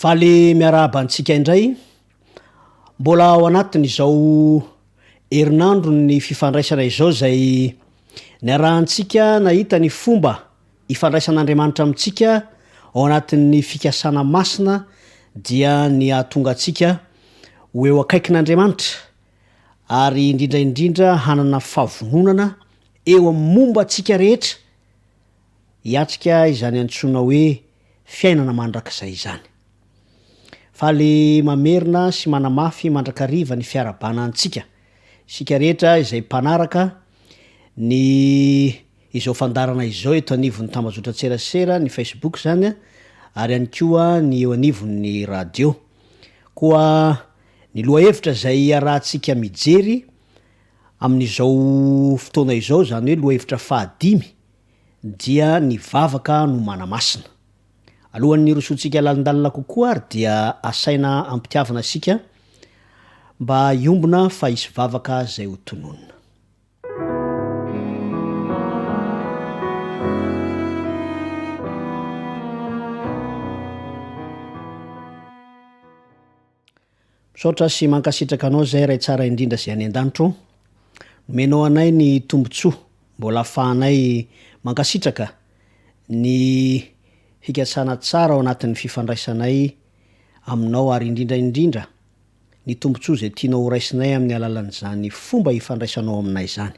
Faly miarabantsika indray mbola ao anatiny izao herinandro ny fifandraisana izao zay niarahantsika nahita ny fomba ifandraisan'Andriamanitra amintsika ao anatin'ny fikasana masina dia ny ahatonga antsika ho eo akaikin'Andriamanitra ary indrindraindrindra hanana fahavononana eo amin'ny momba antsika rehetra hiatrika izany antsoina hoe fiainana mandrakizay izany. Faly mamerina sy manamafy mandrakariva ny fiarabana antsika sika rehetra izay mpanaraka ny izao fandarana izao eto anivon'ny tambazotra tserasera ny Facebook zany ary any koa ny eo anivon'ny radio koa ny lohahevitra zay arahantsika mijery amin'izao fotoana izao zany hoe lohahevitra 5 dia ny vavaka no manamasina. Alohan'ny rosotsika lalindalina kokoa ary dia asaina ampitiavana sika mba iombona fa hisy vavaka zay ho tononona. Misaotra sy mankasitraka anao zay ray tsara indrindra zay any an-danitro. Nomenao anay ny tombontsoa mbola ahafahanay mankasitraka ny fikasana tsara ao anatin'ny fifandraisanay aminao ary indrindraindrindra ny tombontsoa zay tianao horaisinay amin'ny alalan'izany fomba ifandraisanao aminay zany.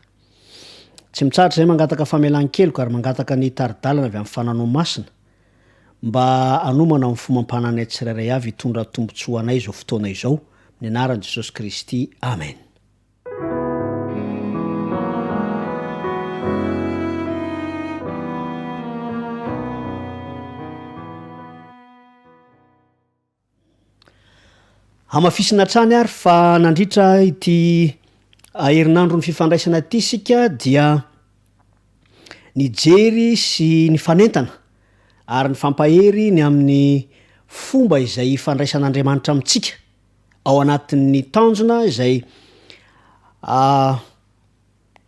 Tsy mitsaratra zay mangataka famelan-keloko ary mangataka ny taridalana avy amin'ny fananao masina mba anomana amin'ny fomampananay tsirairay avy hitondra tombontsoa anay zao fotoana izao ny anaran'i Jesosy Kristy. Amen. Hamafisina trany ary fa nandritra ity herinandro ny fifandraisana ity sika dia nijery sy ny fanentana ary ny fampahery ny amin'ny fomba izay ifandraisan'Andriamanitra amintsika ao anatin'ny tanjona izay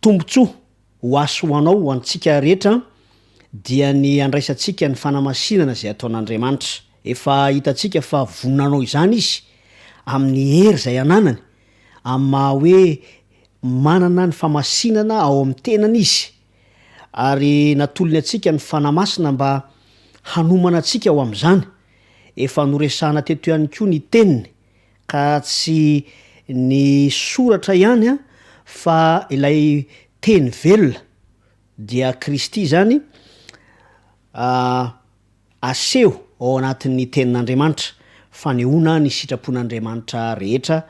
tombontsoa ho aso ho anao ho antsika rehetra dia ny andraisantsika ny fanamasinana zay ataon'Andriamanitra. Efa hitantsika fa vonanao izany izy amin'ny hery zay ananany amin'ny maha hoe manana ny famasinana ao amin'ny tenany izy ary natolony antsika ny fanamasina mba hanomana antsika ao amin'izany. Efa noresahana teto ihany koa ny teniny ka tsy ny soratra ihany fa ilay teny velona dia Kristy zany aseho ao anatin'ny tenin'Andriamanitra fanehoana ny sitrapon'Andriamanitra rehetra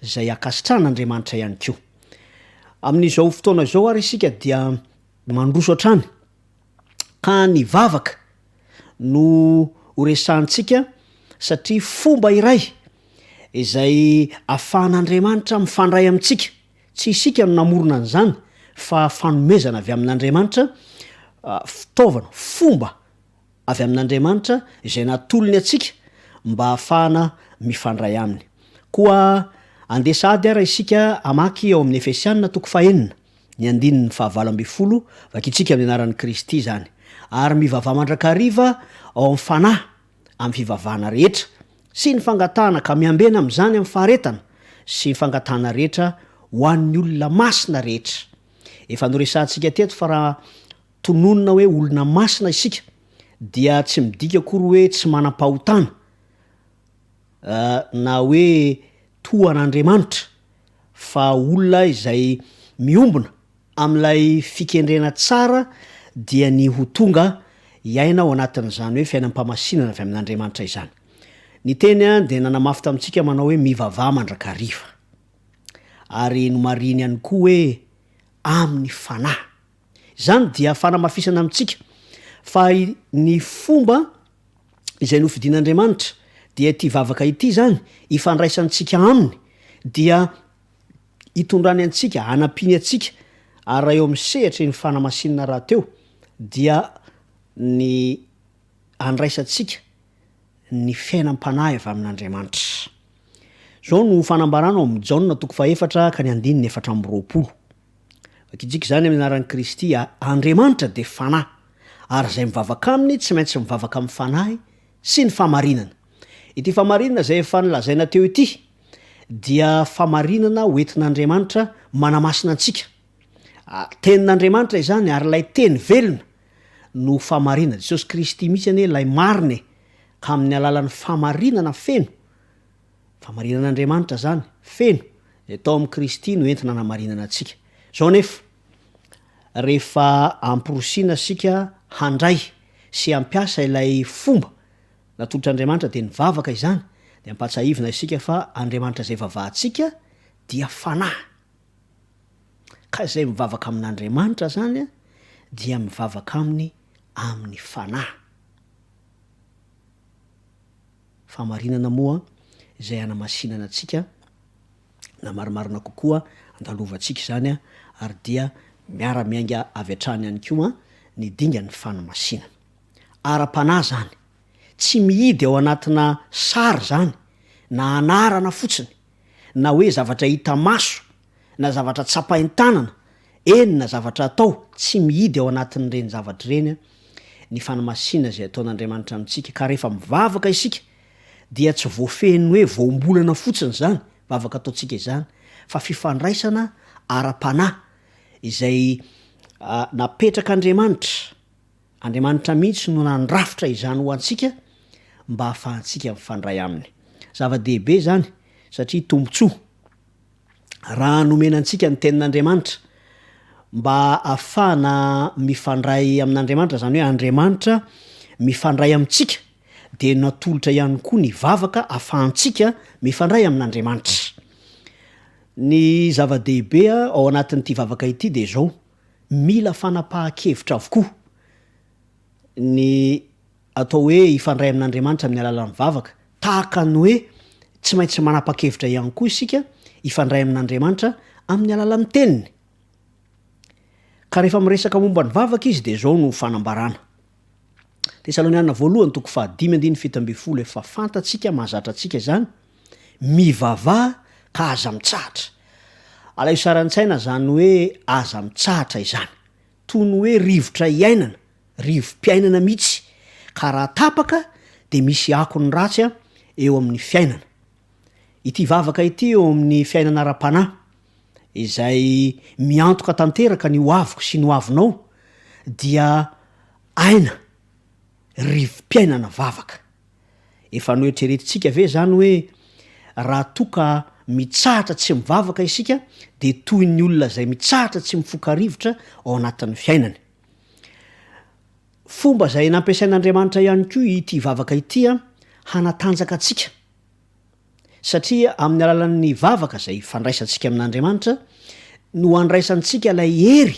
zay akasitran'Andriamanitra ihany koa. Amin'izao fotoana izao ary isika dia mandroso hatrany ka ny vavaka no horesahantsika satria fomba iray izay ahafahan'Andriamanitra mifandray amintsika. Tsy isika no namorona an'izany fa fanomezana avy amin'Andriamanitra, fitaovana, fomba avy amin'Andriamanitra izay natolony antsika mba ahafahana mifandray aminy. Koa andesady ara isika amaky ao amin'ny Efesianina 4:9 ny 2:20 vakitsika amin'ny anaran'i Kristy zany. Ary mivavaha mandrakariva ao amin'ny fanahy amin'ny fivavahana rehetra sy ny fangatahana ka miambena amin'izany amin'ny faharetana sy ny fangatahana rehetra ho an'ny olona masina rehetra. Efa noresantsika teto fa raha tononona hoe olona masina isika dia tsy midika akory hoe tsy manam-pahotana na hoe tohan'Andriamanitra fa olona izay miombona amin'ilay fikendrena tsara dia ny ho tonga iaina ao anatin'izany hoe fiainam-pamasinana avy amin'Andriamanitra izany. Ny teny dia nanamafy tamintsika manao hoe mivavaha mandrakariva ary no mariny ihany koa hoe amin'ny fanahy. Zany dia fanamafisana amintsika fa ny fomba izay nofidian'Andriamanitra dia ity vavaka ity zany ifandraisantsika aminy dia hitondrany antsika, hanapiny antsika ary raha eo amin'ny sehatra ny fanamasinana raha teo dia ny andraisantsika ny fiainam-panahy avy amin'Andriamanitra. Zao no fanambarana ao amin'ny Jaona 4 ka ny 4:20. Vakitsika zany amin'ny anaran'i Kristy Andriamanitra de fanahy ary zay mivavaka aminy tsy maintsy mivavaka amin'ny fanahy sy ny fahamarinana. ity famarinana zay efa nilazaina teo ity dia famarinana hoentin'andriamanitra manamasina antsika. Tenin'andriamanitra izany ary lay teny velona no famarinana. Jesosy Kristy mihitsy anie lay marine ka amin'ny alalan'ny famarinana feno, famarinan'andriamanitra zany feno tao amin'ny Kristy no entina namarinana antsika. Zao nefa rehefa amporosiana sika handray sy ampiasa ilay fomba natolotr'andriamanitra de nivavaka izany, de ampatsahivina isika fa andriamanitra zay vavahantsika dia fanahy. Ka zay mivavaka amin'andriamanitra zany dia mivavaka aminy amin'ny fanahy. Famarinana moa zay anamasinana antsika na marimarina kokoa andalovantsika zany ary dia miara-miainga avy hatrany ihany koa ny dingan'ny fanamasina. Ara-panahy zany tsy mihidy ao anatina sary zany na anarana fotsiny na hoe zavatra hita maso na zavatra tsapain-tanana na zavatra atao, tsy mihidy ao anatin'ireny zavatra ireny ny fanamasina zay ataon'andriamanitra amintsika. Ka rehefa mivavaka isika dia tsy voafehiny hoe voambolana fotsiny zany vavaka ataontsika izany, fa fifandraisana ara-panahy izay napetraka Andriamanitra mihitsy no nandrafitra izany ho antsika mba hahafahantsika mifandray aminy. Zava-dehibe zany satria tombotsoa raha nomena antsika ny tenin'Andriamanitra mba ahafahana mifandray amin'Andriamanitra, zany hoe Andriamanitra mifandray amintsika, de natolotra ihany koa ny vavaka ahafahantsika mifandray amin'Andriamanitra. Ny zava-dehibe ao anatin'ity vavaka ity de zao, mila fanapahan-kevitra avokoa ny atao hoe ifandray amin'Andriamanitra amin'ny alalan'ny vavaka, tahaka ny hoe tsy maintsy manapa-kevitra ihany koa isika ifandray amin'Andriamanitra amin'ny alalan'ny teniny. Ka rehefa miresaka momba ny vavaka izy de zao no fanambarana. Tesalonianina voalohany toko 5:7 efa fantatsika mahazatra atsika zany, mivavaha ka aza mitsahatra. Alay saran-tsaina zany hoe aza mitsahatra izany, toy ny hoe rivotra iainana, rivo-piainana mihitsy, ka raha tapaka de misy akony ratsy eo amin'ny fiainana. Ity vavaka ity eo amin'ny fiainana ara-panahy izay miantoka tanteraka ny hoaviko sy ny hoavinao dia aina rivo-piainana vavaka. Efa noeritreretintsika ve zany hoe raha toka mitsahatra tsy mivavaka isika de toy ny olona zay mitsahatra tsy mifoka rivotra ao anatin'ny fiainany. Fomba zay nampiasain'Andriamanitra ihany koa ity vavaka ity hanatanjaka atsika, satria amin'ny alalan'ny vavaka zay fandraisantsika amin'Andriamanitra no andraisantsika lay hery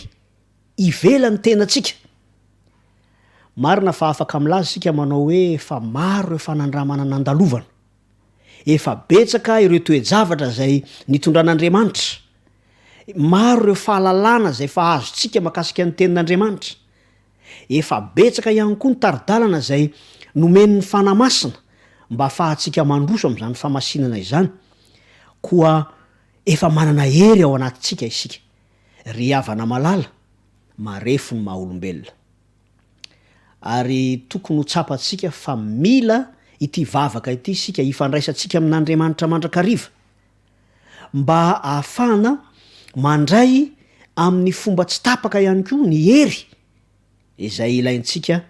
ivelan'ny tenantsika. Marina fa afaka milaza sika manao hoe efa maro ireo fanandramana nandalovana, efa betsaka ireo toe-javatra zay nitondran'Andriamanitra, maro ireo fahalalana zay fa azontsika makasika ny tenin'Andriamanitra, efa betsaka ihany koa ny taridalana zay nomen'ny fanamasina mba ahafahantsika mandroso am'izany famasinana izany, koa efa manana hery ao anatintsika isika. Ry havana malala marefo ny maha-olombelona. Ary tokony ho tsapatsika fa mila ity vavaka ity sika ifandraisantsika amin'Andriamanitra mandrakariva mba ahafahana mandray amin'ny fomba tsy tapaka ihany koa ny hery izay ilaintsika.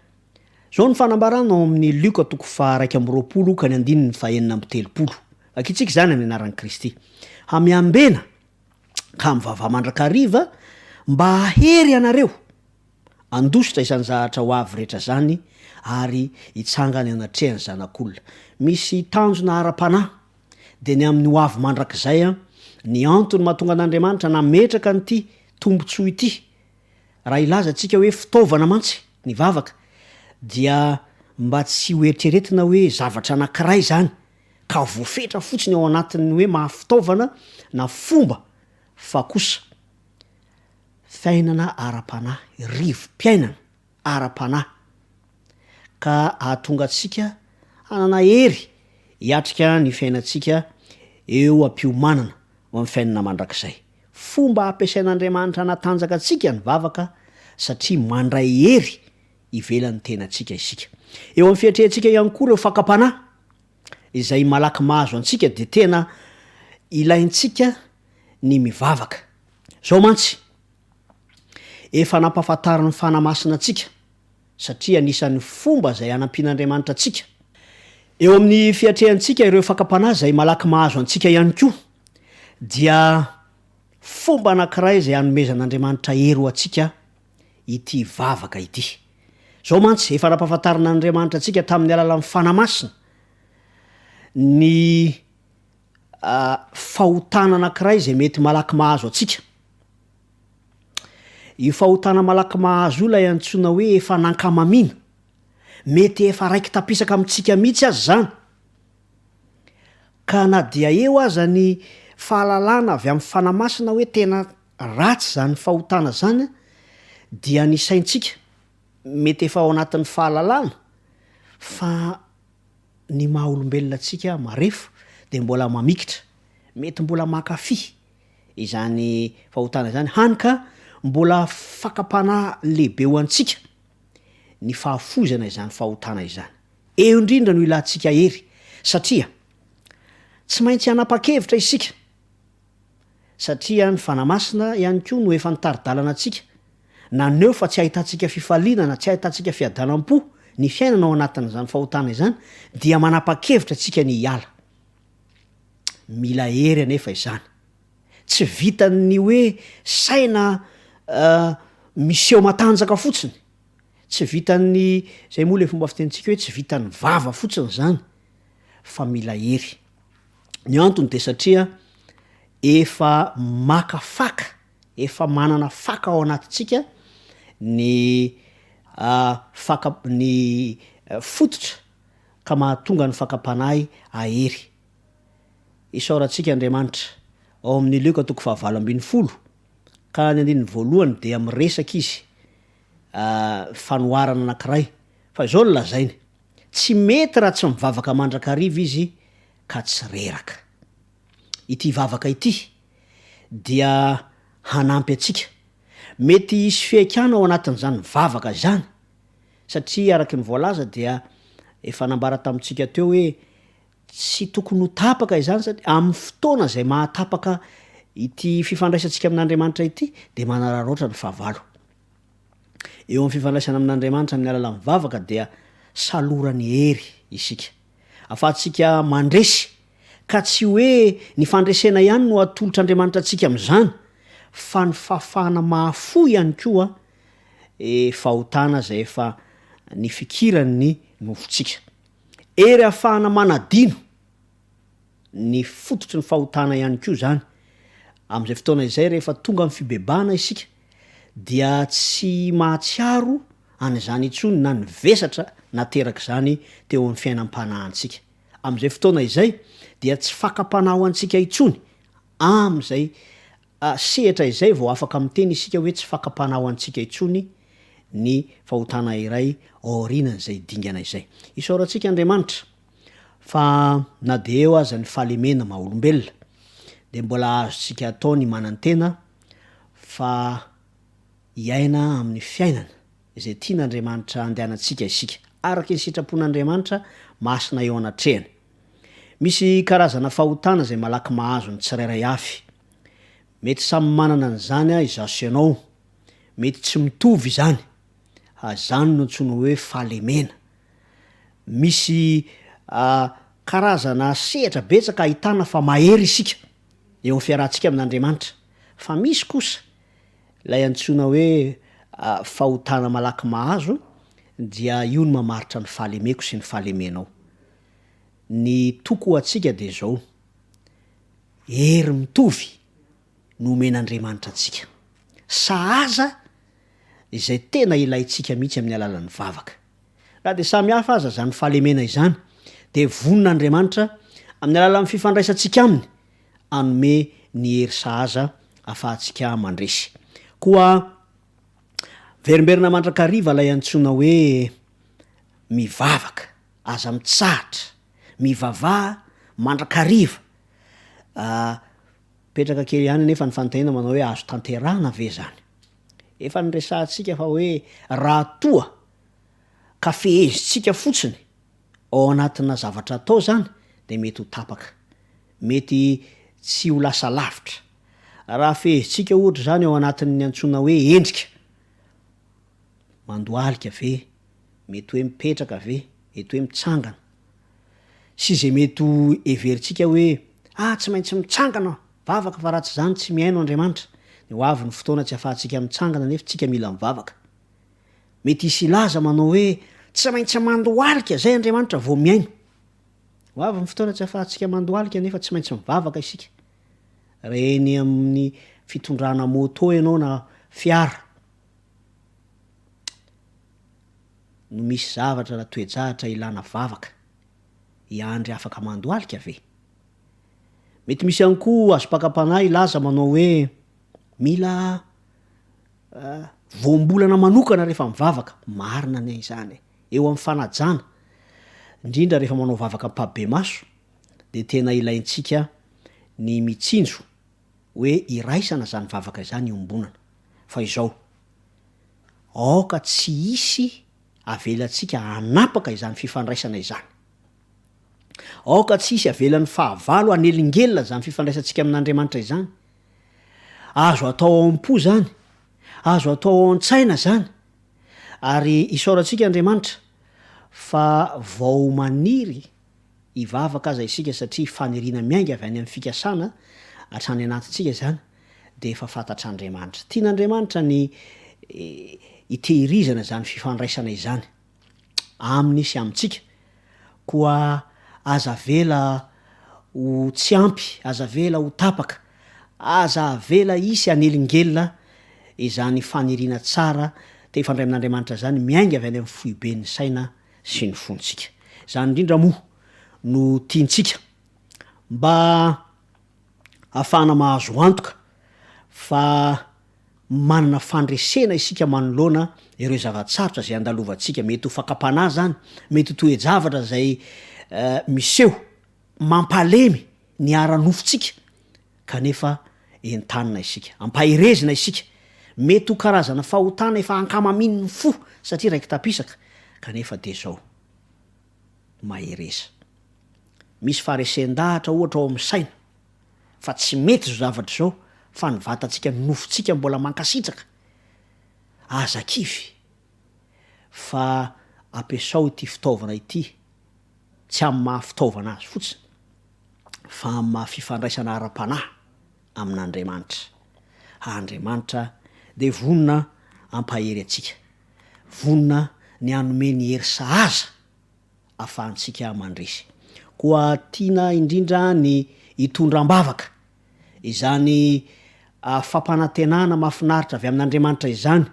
Zao ny fanambarana ao amin'ny Luka toko 2:20 ka ny 9:9. Akitsika zany amin'ny anaran'i Kristy. Hamiambena ka mivavaha mandrakariva mba hahery anareo andositra izany zahatra ho avy rehetra zany ary hitsangany anatrehany zanak'olona. Misy tanjona ara-panahy de ny amin'ny ho avy mandrakizay ny antony mahatonga an'Andriamanitra nametraka nyity tombotsoa ity. Raha ilaza antsika hoe fitaovana mantsy ny vavaka dia mba tsy hoeritreretina hoe zavatra anankiray zany ka voafetra fotsiny ao anatin'ny hoe mahafitaovana na fomba, fa kosa fiainana ara-panahy, rivo-piainana ara-panahy, ka ahatonga atsika hanana hery hiatrika ny fiainantsika eo am-piomanana ho amin'ny fiainana mandrakizay. Fomba ampiasain'Andriamanitra natanjaka atsika ny vavaka satria mandray hery ivelan'ny tenantsika isika. Eo amin'ny fiatrehantsika ihany koa ireo fakapanahy izay malaky mahazo antsika de tena ilaintsika ny mivavaka. Zao mantsy efa nampahafantariny ny fanamasina atsika satria anisan'ny fomba zay anampian'Andriamanitra atsika. Eo amin'ny fiatrehantsika ireo fakapanahy zay malaky mahazo antsika ihany koa dia fomba anankiray zay anomezan'Andriamanitra hery ho atsika ity vavaka ity. Zao mantsy efa nampahafantarina Andriamanitra atsika tamin'ny alalan'ny fanamasina ny fahotana anankiray zay mety malaky mahazo atsika. Io fahotana malaky mahazo io lay antsoina hoe efa nankamamina, mety efa raiky tapisaka amintsika mihitsy azy zany. Ka na dia eo aza ny fahalalana avy amin'ny fanamasina hoe tena ratsy zany fahotana zany, dia nisaintsika mety efa ao anatin'ny fahalalana fa ny maha olombelona atsika marefo de mbola mamikitra, mety mbola mankafy izany fahotana zany, hany ka mbola fakapana lehibe ho antsika ny fahafozana izany fahotana izany. Eo indrindra no ilantsika hery satria tsy maintsy hanapa-kevitra isika, satria ny fanamasina ihany koa no efa nitaridalana atsika naneo fa tsy ahitantsika fifaliana na tsy ahitantsika fiadanam-po ny fiainana ao anatin'izany fahotana izany, dia manapa-kevitra atsika ny hiala. Mila hery anefa izany, tsy vitan'ny hoe saina miseho matanjaka fotsiny, tsy vitan'ny zay moa le fomba fitentsika hoe tsy vitan'ny vava fotsiny zany, fa mila hery. Ny antony de satria efa makafaka, efa manana faka ao anatintsika ny ny fototra ka mahatonga ny fakapanahy ahery. Isaorantsika Andriamanitra ao amin'ny Leka 5:20 ka ny 1 de am'resaka izy fanoharana anankiray fa zao no lazainy: tsy mety raha tsy mivavaka mandrakariva izy ka tsy reraka. Ity vavaka ity dia hanampy atsika, mety hisy fiaikana ao anatin'izany vavaka zany, satria araky ny voalaza dia efa nambara tamintsika teo hoe tsy tokony ho tapaka izany satria amin'ny fotoana zay mahatapaka ity fifandraisantsika amin'Andriamanitra ity de manararaotra ny fahavalo. Eo amin'ny fifandraisana amin'Andriamanitra amin'ny alalan'ny vavaka dia salorany hery isika, afahantsika mandresy ka tsy hoe ny fandresena ihany no atolotr'Andriamanitra atsika am'izany, fa ny fahafahana mahafo ihany koa fahotana zay efa ny fikirany nofontsika. Ery ahafahana manadino ny fototry ny fahotana ihany koa zany. Am'izay fotoana izay rehefa tonga amin'ny fibebana isika dia tsy mahatsiaro an'izany intsony na ny vesatra nateraka zany teo amin'ny fiainam-panahintsika. Am'izay fotoana izay dia tsy fakapanaho antsika intsony am'izay sehatra izay vao afaka miteny isika hoe tsy fakapanaho antsika intsony ny fahotana iray aorianan'izay dingana izay. Isaorantsika Andriamanitra fa na de eo aza ny fahalemena maha olombelona de mbola azontsika atao ny manantena fa iaina amin'ny fiainana izay tian'Andriamanitra andehanantsika isika araky ny sitrapon'Andriamanitra masina eo anatrehany. Misy karazana fahotana zay malaky mahazo ny tsirairay afy, mety samy manana an'izany izaho sy ianao, mety tsy mitovy zany, zany no antsoina hoe fahalemena. Misy karazana sehatra betsaka ahitana fa mahery isika eo amin'ny fiarahantsika amin'Andriamanitra, fa misy kosa lay antsoina hoe fahotana malaky mahazo dia io no mamaritra ny fahalemeko sy ny fahalemenao. Ny toko atsika de zao: hery mitovy no omen'Andriamanitra atsika, sahaza izay tena ilaitsika mihitsy amin'ny alalan'ny vavaka. Raha de samy hafa aza zany fahalemena izany de vonin'Andriamanitra amin'ny alalan'ny fifandraisantsika aminy anome ny hery sahaza afahantsika mandresy. Koa verimberina mandrakariva lay antsoina hoe mivavaka aza mitsahatra, mivavaha mandrakariva. Petraka kely ihany nefa ny fanontaniana manao hoe azo tanterahana ve zany? Efa nyresahantsika fa hoe raha toa ka fehezitsika fotsiny ao anatina zavatra atao zany de mety ho tapaka, mety tsy ho lasa lavitra. Raha fehezitsika ohatra zany ao anatin'ny antsona hoe endrika, mandoalika ve, mety hoe mipetraka ve, mety hoe mitsangana, sy zay mety ho everitsika hoe tsy maintsy mitsangana vavaka fa raha tsy zany tsy miaino Andriamanitra. Ny ho avy ny fotoana tsy afahantsika mitsangana nefa tsika mila mivavaka. Mety hisy ilaza manao hoe tsy maintsy mandoalika zay Andriamanitra vao miaino. Ho avy ny fotoana tsy afahantsika mandoalika nefa tsy maintsy mivavaka isika. Reny amin'ny fitondrana moto ianao na fiara, no misy zavatra na toejahatra ilana vavaka, iandry afaka mandoalika ve? Mety misy ihany koa azom-pakapanahy ilaza manao hoe mila voambolana manokana rehefa mivavaka. Marina ane izany, eo amin'ny fanajana, indrindra rehefa manao vavaka ampabe maso, de tena ilaintsika ny mitsinjo hoe iraisana zany vavaka zany iombonana. Fa izao, aoka tsy hisy avelantsika hanapaka izany fifandraisana izany. Aoka tsy hisy avelan'ny fahavalo anelingelina zany fifandraisantsika amin'Andriamanitra izany. Azo atao ao am-po zany, azo atao ao an-tsaina zany, ary isaorantsika Andriamanitra fa vao maniry hivavaka aza isika satria faniriana miainga avy any amin'ny fikasana hatrany anatintsika zany, de efa fantatr'Andriamanitra. Tian'Andriamanitra ny hitehirizana zany fifandraisana izany aminy sy amintsika, koa aza vela ho tsy ampy, aza vela ho tapaka, aza vela isy anelingelina izany faniriana tsara te hifandray amin'Andriamanitra zany miainga avy any amin'ny foiben'ny saina sy ny fontsika. Zany indrindra moa no tiantsika mba ahafahana mahazo antoka fa manana fandresena isika manoloana ireo zavatsarotra zay andalovantsika. Mety ho fakapana zany, mety ho toe-javatra zay miseho mampalemy ny ara-nofontsika, kanefa entanina isika, ampahirezina isika. Mety ho karazana fahotana efa ankamamin'ny fo satria raiky tapisaka, kanefa de zao mahireza. Misy faharesen-dahatra ohatra ao amin'ny saina, fa tsy mety zao zavatra zao, fa ny vatantsika ny nofontsika mbola mankasitraka. Aza kivy fa ampiasao ity fitaovana ity, tsy amin'ny maha fitaovana azy fotsiny, fa amin'ny maha fifandraisana ara-panahy amin'Andriamanitra. Andriamanitra de vonona ampahery atsika, vonona ny anome ny hery sahaza ahafahantsika mandresy. Koa tiana indrindra ny hitondram-bavaka, izany fampanantenana mahafinaritra avy amin'Andriamanitra izany.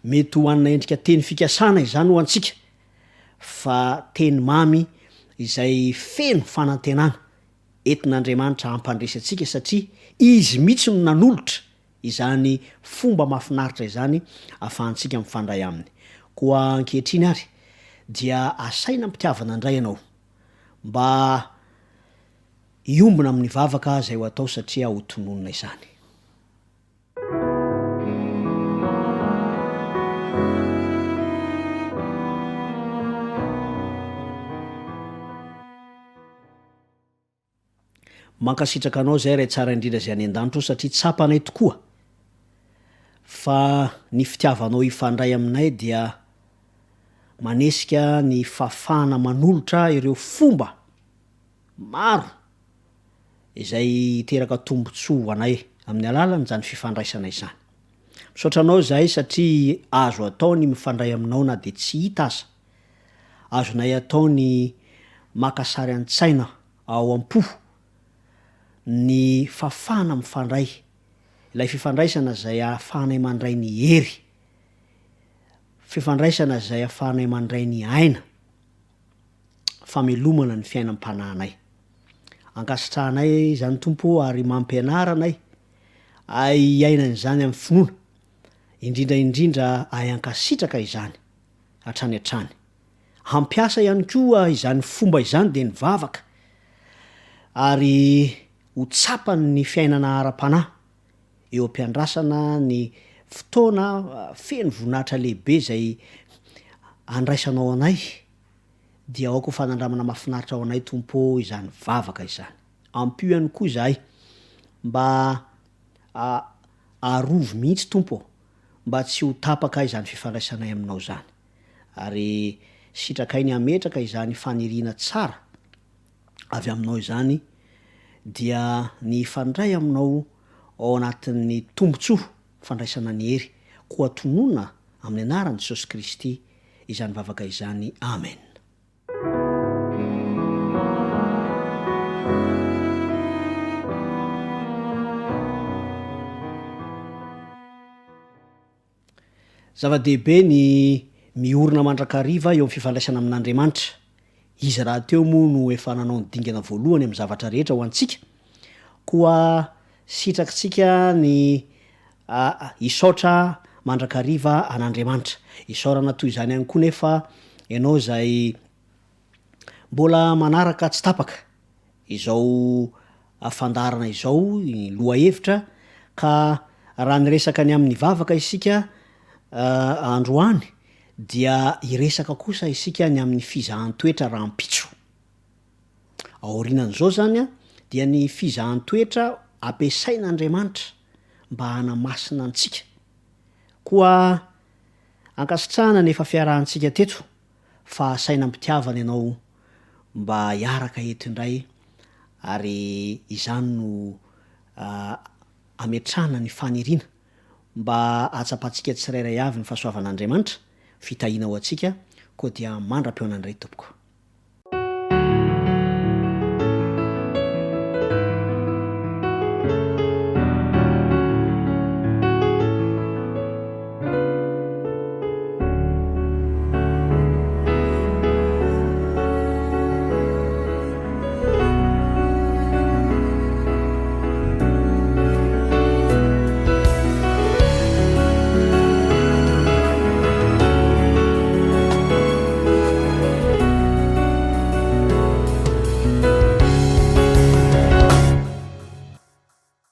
Mety ho anina endrika teny fikasana izany ho antsika, fa teny mamy izay feno fanantenana entin'Andriamanitra hampandresy atsika, satria izy mihitsy no nanolotra izany fomba mahafinaritra izany ahafahantsika mifandray aminy. Koa ankehitriny ary dia asaina mpitiavana indray ianao mba iombona amin'ny vavaka zay ho atao satria ho tononona izany. Mankasitraka anao zay ray tsara indrindra zay any an-danitro satria tsapanay tokoa fa ny fitiavanao hifandray aminay dia manesika ny fafana manolotra ireo fomba maro izay hiteraka tombotsoa ho anay amin'ny alalany zany fifandraisana izany. Misaotra anao zahay satria azo atao ny mifandray aminao na de tsy hita aza. Azonay atao ny makasary an-tsaina ao am-po ny fafana mifandray, ilay fifandraisana zay ahafahanay mandray ny hery, fifandraisana zay ahafahanay mandray ny aina, famelomana ny fiainam-pananay. Ankasitrahanay zany tompo ary mampianaranay ay iainan'izany amin'ny finoana, indrindraindrindra ay ankasitraka izany hatrany hatrany. Hampiasa ihany koa izany fomba izany de ny vavaka, ary ho tsapany ny fiainana ara-panahy eo am-piandrasana ny fotoana feno voninahitra lehibe zay andraisanao anay dia aoko fanandramana mahafinaritra ao anay tompo izany vavaka izany. Ampio ihany koa zahay mba arovo mihitsy tompo mba tsy ho tapaka izany fifandraisanay aminao zany, ary sitrakainy ametraka izany faniriana tsara avy aminao izany dia ny fandray aminao ao anatin'ny tombontsoa fandraisana ny hery koa tonona amin'ny anaran'i Jesosy Kristy izany vavaka izany. Amen. Zava-dehibe ny miorina mandrakariva eo amin'ny fifandraisana amin'Andriamanitra. Izy raha teo moa no efa nanao ny dingana voalohany amin'ny zavatra rehetra ho antsika, koa sitrakitsika ny isaotra mandrakariva an'Andriamanitra. Isaorana toy izany ihany koa nefa ianao zay mbola manaraka tsy tapaka izao fandarana izao loha hevitra, ka raha niresaka ny amin'ny vavaka isika androany dia iresaka kosa isika ny amin'ny fizahan-toetra rahampitso. Aorinan'izao zany a dia ny fizahan-toetra ampiasain'Andriamanitra mba hanamasina antsika, koa ankasitrahana nefa fiarahantsika teto fa saina mpitiavana ianao mba hiaraka eto indray, ary izany no ametrahana ny faniriana mba atsapatsika tsirairay avy ny fahasoavan'Andriamanitra, fitahiana ho antsika koa dia mandra-peonan'indray tompoko.